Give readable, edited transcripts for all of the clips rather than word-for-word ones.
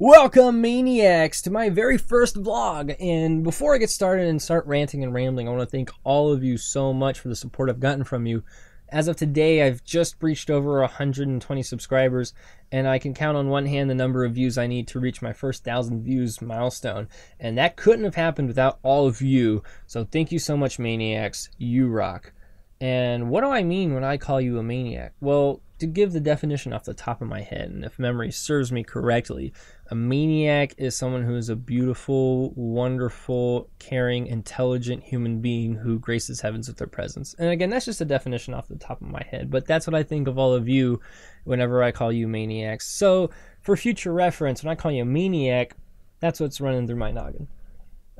Welcome, Maniacs, to my very first vlog. And before I get started and start ranting and rambling, I want to thank all of you so much for the support I've gotten from you. As of today, I've just reached over 120 subscribers, and I can count on one hand the number of views I need to reach my first 1,000 views milestone. And that couldn't have happened without all of you. So thank you so much, Maniacs. You rock. And what do I mean when I call you a maniac? Well, to give the definition off the top of my head, and if memory serves me correctly, a maniac is someone who is a beautiful, wonderful, caring, intelligent human being who graces heavens with their presence. And again, that's just a definition off the top of my head, but that's what I think of all of you whenever I call you maniacs. So for future reference, when I call you a maniac, that's what's running through my noggin.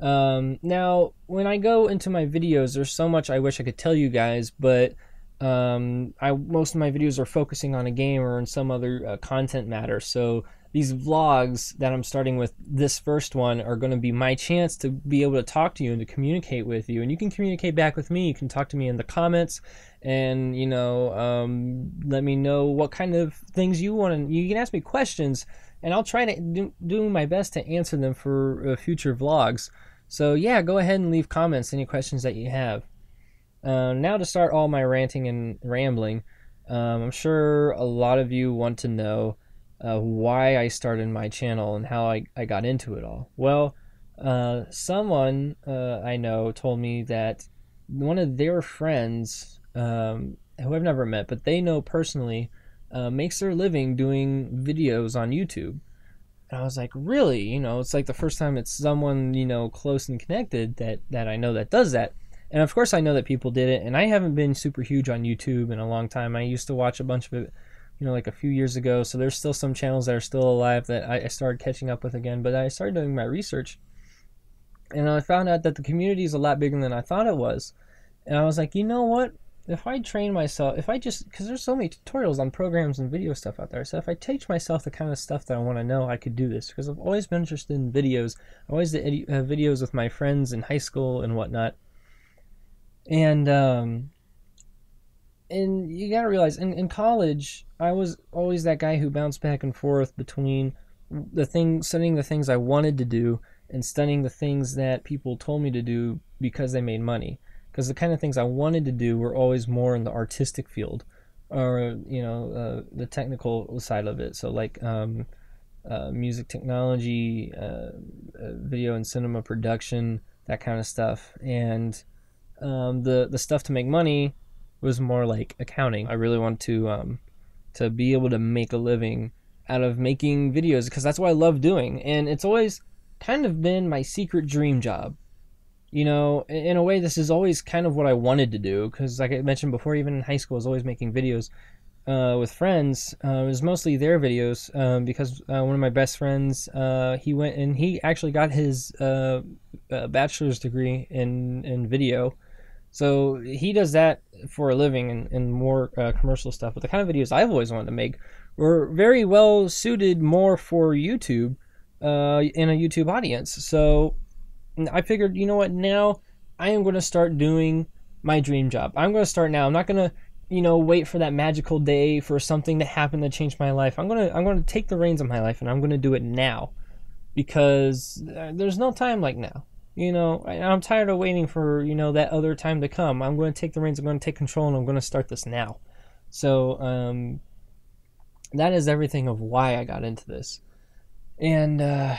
Now, when I go into my videos, there's so much I wish I could tell you guys, but most of my videos are focusing on a game or on some other content matter. So these vlogs that I'm starting with, this first one, are going to be my chance to be able to talk to you and to communicate with you. And you can communicate back with me. You can talk to me in the comments and, let me know what kind of things you want. And you can ask me questions, and I'll try to do my best to answer them for future vlogs. So yeah, go ahead and leave comments, any questions that you have. Now to start all my ranting and rambling, I'm sure a lot of you want to know why I started my channel and how I got into it all. Well, someone I know told me that one of their friends, who I've never met, but they know personally, makes their living doing videos on YouTube. And I was like, really? It's like the first time it's someone, close and connected that I know that does that. And of course I know that people did it, and I haven't been super huge on YouTube in a long time. I used to watch a bunch of it, like a few years ago, so there's still some channels that are still alive that I started catching up with again. But I started doing my research, and I found out that the community is a lot bigger than I thought it was. And I was like, you know what? If I train myself, because there's so many tutorials on programs and video stuff out there, so if I teach myself the kind of stuff that I want to know, I could do this, because I've always been interested in videos. I always did videos with my friends in high school and whatnot. And you gotta realize, in college, I was always that guy who bounced back and forth between studying the things I wanted to do and studying the things that people told me to do because they made money. Because the kind of things I wanted to do were always more in the artistic field, or the technical side of it. So like music technology, video and cinema production, that kind of stuff. And the stuff to make money was more like accounting. I really want to be able to make a living out of making videos, because that's what I love doing, and it's always kind of been my secret dream job. In a way, this is always kind of what I wanted to do, because like I mentioned before, even in high school I was always making videos with friends. It was mostly their videos, because one of my best friends, he went and he actually got his bachelor's degree in video. So he does that for a living and more commercial stuff. But the kind of videos I've always wanted to make were very well suited more for YouTube, in a YouTube audience. So I figured, you know what, now I am going to start doing my dream job. I'm going to start now. I'm not going to, wait for that magical day for something to happen to change my life. I'm going to take the reins of my life, and I'm going to do it now, because there's no time like now. I'm tired of waiting for, that other time to come. I'm going to take the reins, I'm going to take control, and I'm going to start this now. So, that is everything of why I got into this. And, I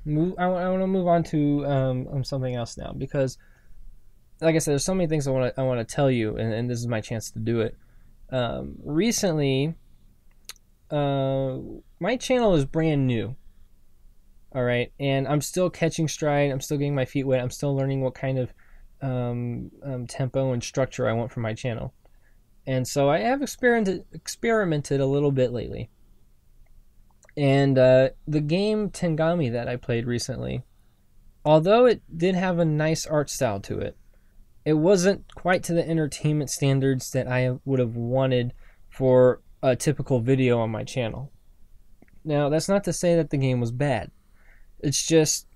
want to move on to, something else now, because, like I said, there's so many things I want to tell you, and this is my chance to do it. Recently, my channel is brand new. All right, and I'm still catching stride. I'm still getting my feet wet. I'm still learning what kind of tempo and structure I want for my channel. And so I have experimented a little bit lately. And the game Tengami that I played recently, although it did have a nice art style to it, it wasn't quite to the entertainment standards that I would have wanted for a typical video on my channel. Now, that's not to say that the game was bad. It's just,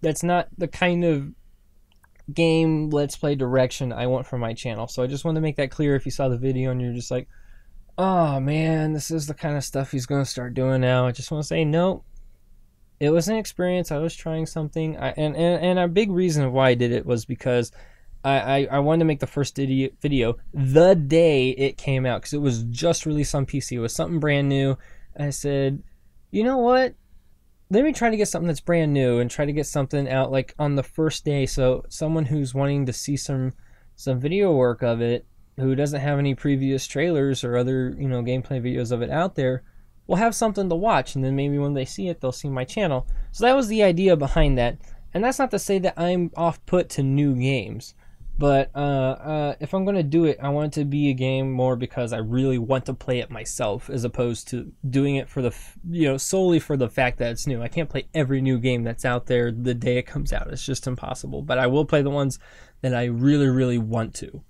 that's not the kind of game let's play direction I want for my channel. So I just wanted to make that clear if you saw the video and you're just like, oh man, this is the kind of stuff he's going to start doing now. I just want to say, no, It was an experience. I was trying something, and a big reason of why I did it was because I wanted to make the first video the day it came out, because it was just released on PC. It was something brand new. I said, you know what? Let me try to get something that's brand new and try to get something out like on the first day, so someone who's wanting to see some video work of it, who doesn't have any previous trailers or other, you know, gameplay videos of it out there, will have something to watch, and then maybe when they see it, they'll see my channel. So that was the idea behind that. And that's not to say that I'm off put to new games, but if I'm going to do it, I want it to be a game more because I really want to play it myself, as opposed to doing it for the, you know, solely for the fact that it's new. I can't play every new game that's out there the day it comes out. It's just impossible. But I will play the ones that I really, really want to.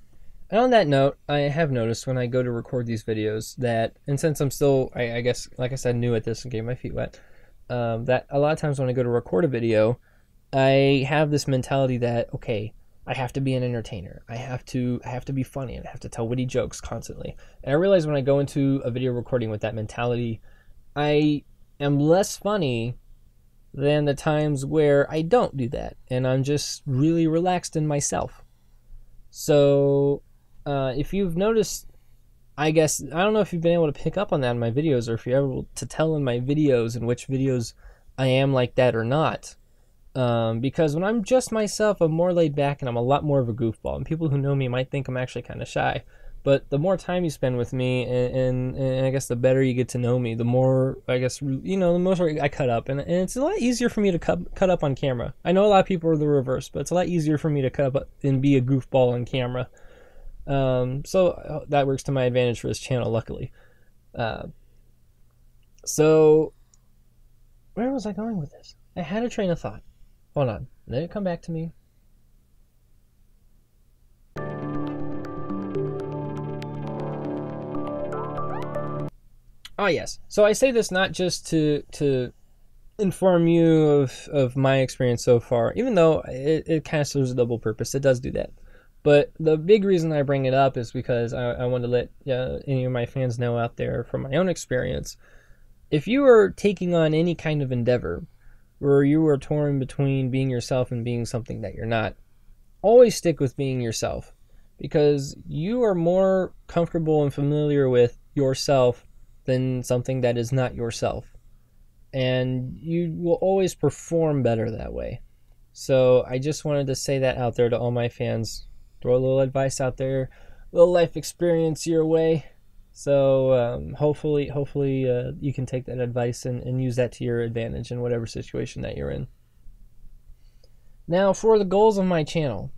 And on that note, I have noticed when I go to record these videos that, and since I'm still, I guess, like I said, new at this and getting my feet wet, that a lot of times when I go to record a video, I have this mentality that, okay, I have to be an entertainer. I have to be funny, and I have to tell witty jokes constantly. And I realize when I go into a video recording with that mentality, I am less funny than the times where I don't do that, and I'm just really relaxed in myself. So if you've noticed, I guess, I don't know if you've been able to pick up on that in my videos, or if you're able to tell in my videos in which videos I am like that or not. Because when I'm just myself, I'm more laid back and I'm a lot more of a goofball. And people who know me might think I'm actually kind of shy. But the more time you spend with me, and I guess the better you get to know me, the more, I guess, you know, the more I cut up. And it's a lot easier for me to cut up on camera. I know a lot of people are the reverse, but it's a lot easier for me to cut up and be a goofball on camera. So that works to my advantage for this channel, luckily. So where was I going with this? I had a train of thought. Hold on. Let it come back to me. Oh, yes. So I say this not just to inform you of my experience so far, even though it kind of serves a double purpose. It does do that. But the big reason I bring it up is because I want to let any of my fans know out there from my own experience. If you are taking on any kind of endeavor where you are torn between being yourself and being something that you're not, always stick with being yourself, because you are more comfortable and familiar with yourself than something that is not yourself. And you will always perform better that way. So I just wanted to say that out there to all my fans. Throw a little advice out there, a little life experience your way. So hopefully you can take that advice and use that to your advantage in whatever situation that you're in. Now, for the goals of my channel,